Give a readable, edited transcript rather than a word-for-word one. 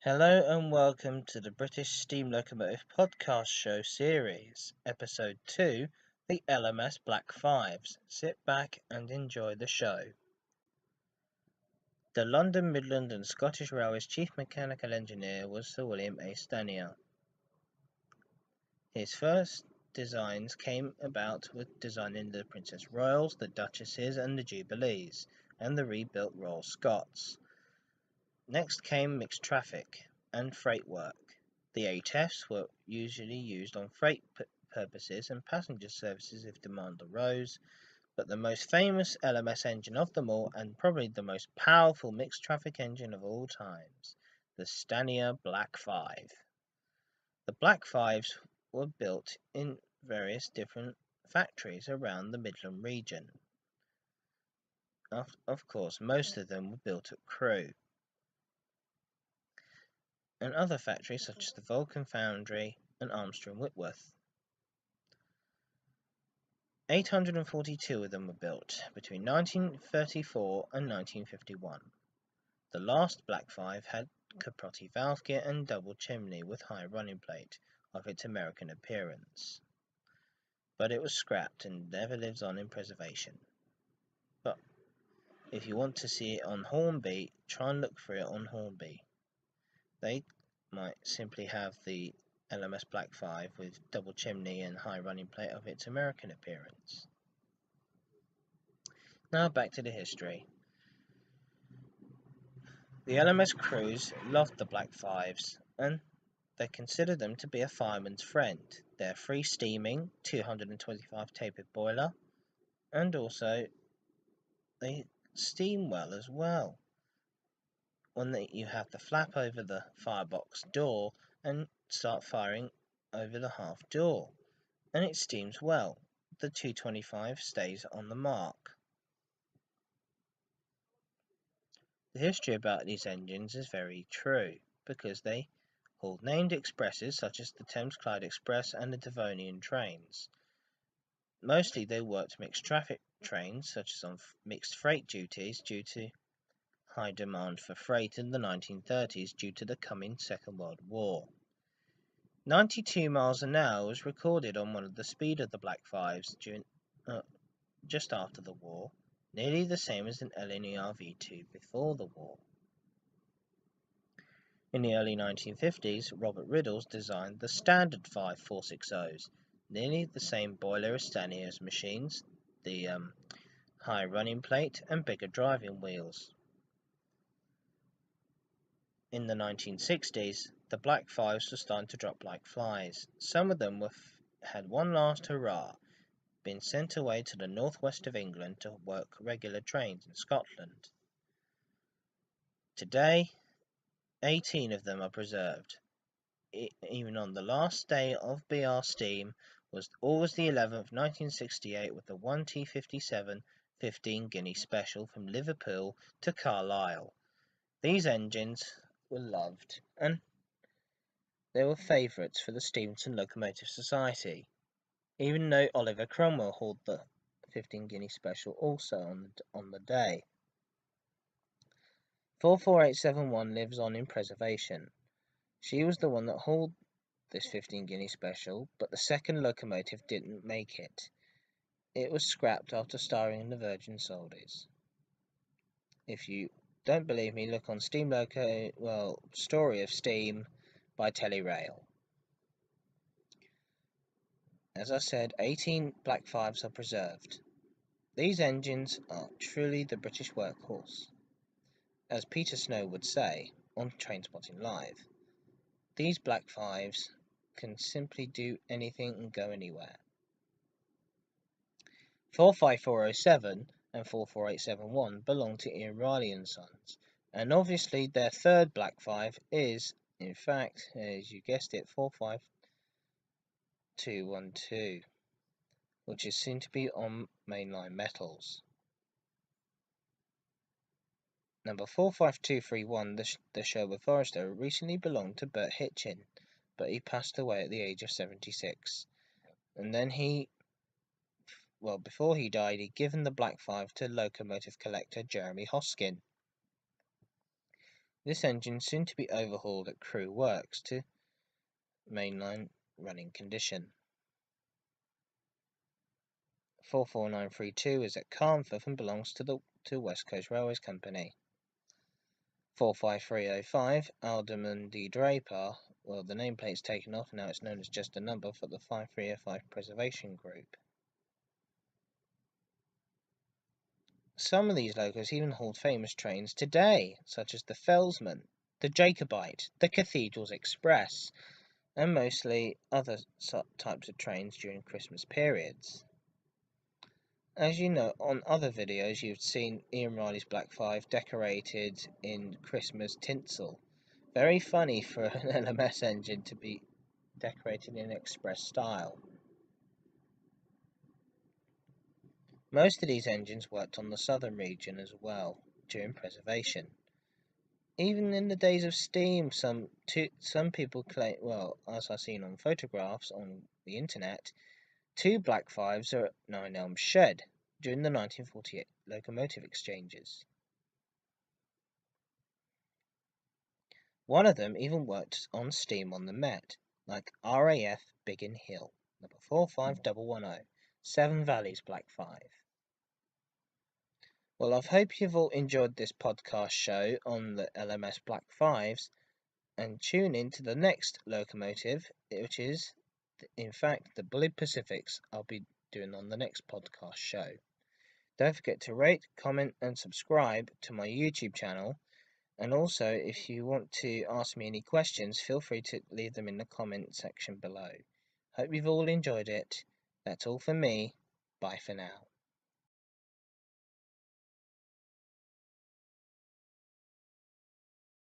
Hello and welcome to the British Steam Locomotive podcast show series, episode 2, the LMS Black Fives. Sit back and enjoy the show. The London, Midland and Scottish Railway's chief mechanical engineer was Sir William A. Stanier. His first designs came about with designing the Princess Royals, the Duchesses and the Jubilees, and the rebuilt Royal Scots. Next came mixed traffic and freight work. The HFs were usually used on freight purposes and passenger services if demand arose, but the most famous LMS engine of them all, and probably the most powerful mixed traffic engine of all times, the Stanier Black 5. The Black 5s were built in various different factories around the Midland region. Of course, most of them were built at Crewe, and other factories such as the Vulcan Foundry and Armstrong Whitworth. 842 of them were built between 1934 and 1951. The last Black 5 had capote valve gear and double chimney with high running plate of its American appearance, but it was scrapped and never lives on in preservation. But if you want to see it on Hornby, try and look for it on Hornby. They might simply have the LMS Black 5 with double chimney and high running plate of its American appearance. Now back to the history. The LMS crews loved the Black 5s, and they considered them to be a fireman's friend. They're free steaming, 225 tapered boiler, and also they steam well as well. When you have the flap over the firebox door and start firing over the half door, and it steams well. The 225 stays on the mark. The history about these engines is very true, because they hauled named expresses such as the Thames Clyde Express and the Devonian trains. Mostly they worked mixed traffic trains, such as on mixed freight duties due to high demand for freight in the 1930s due to the coming Second World War. 92 miles an hour was recorded on one of the speed of the Black 5s just after the war, nearly the same as an LNER V2 before the war. In the early 1950s, Robert Riddles designed the standard 5460s, nearly the same boiler as Stanier's machines, the high running plate and bigger driving wheels. In the 1960s, the Black 5s were starting to drop like flies. Some of them had one last hurrah, been sent away to the northwest of England to work regular trains in Scotland. Today, 18 of them are preserved. Even on the last day of BR Steam was August the 11th, 1968, with the 1T57 15 guinea special from Liverpool to Carlisle. These engines were loved, and they were favourites for the Stevenson Locomotive Society, even though Oliver Cromwell hauled the 15 guinea special also on the day. 44871 lives on in preservation. She was the one that hauled this 15 guinea special, but the second locomotive didn't make it. It was scrapped after starring in the Virgin Soldiers. If you don't believe me, look on Story of Steam by Telerail. As I said, 18 Black 5s are preserved. These engines are truly the British workhorse. As Peter Snow would say on Trainspotting Live, these Black 5s can simply do anything and go anywhere. 45407 and 44871 belong to Ian Riley and Sons, and obviously their third Black 5 is, in fact, as you guessed it, 45212, which is soon to be on mainline metals. Number 45231, the Sherwood Forester, recently belonged to Bert Hitchin, but he passed away at the age of 76. And then before he died, he'd given the Black 5 to locomotive collector Jeremy Hoskin. This engine soon to be overhauled at Crewe Works to mainline running condition. 44932 is at Carnforth and belongs to West Coast Railways Company. 45305 Alderman D. Draper, well, the nameplate's taken off, now it's known as just a number for the 5305 Preservation Group. Some of these locos even hold famous trains today, such as the Fellsman, the Jacobite, the Cathedrals Express, and mostly other types of trains during Christmas periods. As you know, on other videos you've seen Ian Riley's Black 5 decorated in Christmas tinsel. Very funny for an LMS engine to be decorated in express style. Most of these engines worked on the southern region as well during preservation. Even in the days of steam, some people claim, well, as I've seen on photographs on the internet, 2 Black 5s are at Nine Elms Shed during the 1948 locomotive exchanges. One of them even worked on steam on the Met, like RAF Biggin Hill, number 45110, Seven Valleys Black 5. Well, I hope you've all enjoyed this podcast show on the LMS Black 5s, and tune in to the next locomotive, which is, in fact, the Bullied Pacifics I'll be doing on the next podcast show. Don't forget to rate, comment and subscribe to my YouTube channel, and also if you want to ask me any questions, feel free to leave them in the comment section below. Hope you've all enjoyed it. That's all from me. Bye for now.